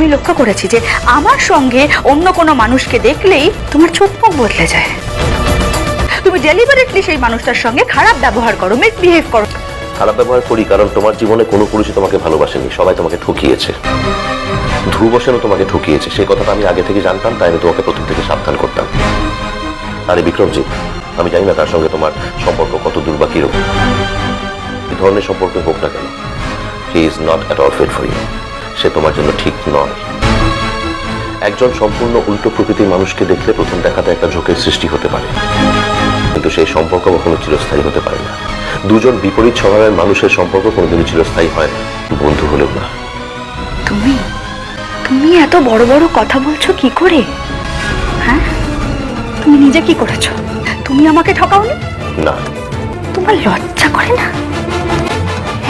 আমি লক্ষ্য করেছি যে আমার সঙ্গে অন্য কোনো মানুষকে দেখলেই তোমার চোখ মুখ বদলে যায়। তুমি ডেলিভারেটলি সেই মানুষটার সঙ্গে খারাপ ব্যবহার করো, মিসবিহেভ করো। খারাপ ব্যবহার করি কারণ তোমার জীবনে কোনো পুরুষই তোমাকে ভালোবাসেনি, সবাই তোমাকে ঠকিয়েছে। ধ্রুব সেনও তোমাকে ঠকিয়েছে, সেই কথাটা আমি আগে থেকে জানতাম, তাই আমি তোমাকে প্রথম থেকে সাবধান করতাম। আরে বিক্রমজি, আমি জানি না তার সঙ্গে তোমার সম্পর্ক কত দূর বা কিরকম, এই ধরনের সম্পর্ক হোক না কেন, he is not at all fit for you. সে তোমার জন্য ঠিক নয়। একজন সম্পূর্ণ উল্টো প্রকৃতির মানুষকে দেখলে প্রথম দেখাতে একটা ঝোঁকের সৃষ্টি হতে পারে, কিন্তু সেই সম্পর্ক কখনো চিরস্থায়ী হতে পারে না। দুজন বিপরীত স্বভাবের মানুষের সম্পর্ক কোনোদিনই চিরস্থায়ী হয় না, বন্ধু হলেও না। তুমি তুমি এত বড় বড় কথা বলছো কি করে? হ্যাঁ, তুমি নিজে কি করেছো? তুমি আমাকে ঠকাওনি? না। তোমার লজ্জা করে না?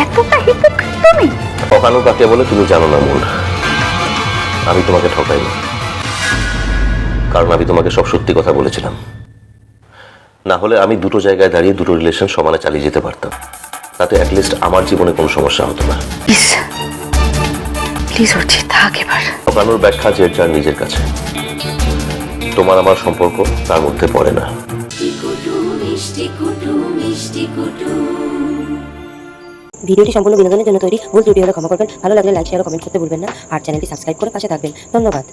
এতটা হিপোক্রিট তুমি? ঠকানো কাকে বলে তুমি জানো না মূল। আমি তোমাকে ঠকাইনি, কারণ আমি তোমাকে সব সত্যি কথা বলেছিলাম। না হলে আমি দুটো জায়গায় দাঁড়িয়ে দুটো রিলেশন সমানে চালিয়ে যেতে পারতাম, তাতে অ্যাটলিস্ট আমার জীবনে কোনো সমস্যা হতো না। প্লিজ অর্চিত, থাক এবার। ঠকানোর ব্যাখ্যা যে যার নিজের কাছে। তোমার আমার সম্পর্ক তার মধ্যে পড়ে না। ভিডিওটি সম্পূর্ণ বিনোদনের জন্য তৈরি, ভুল ত্রুটি হলে ক্ষমা করবেন। ভালো লাগলে লাইক, শেয়ার ও কমেন্ট করতে ভুলবেন না। আর চ্যানেলটি সাবস্ক্রাইব করে পাশে থাকবেন। ধন্যবাদ।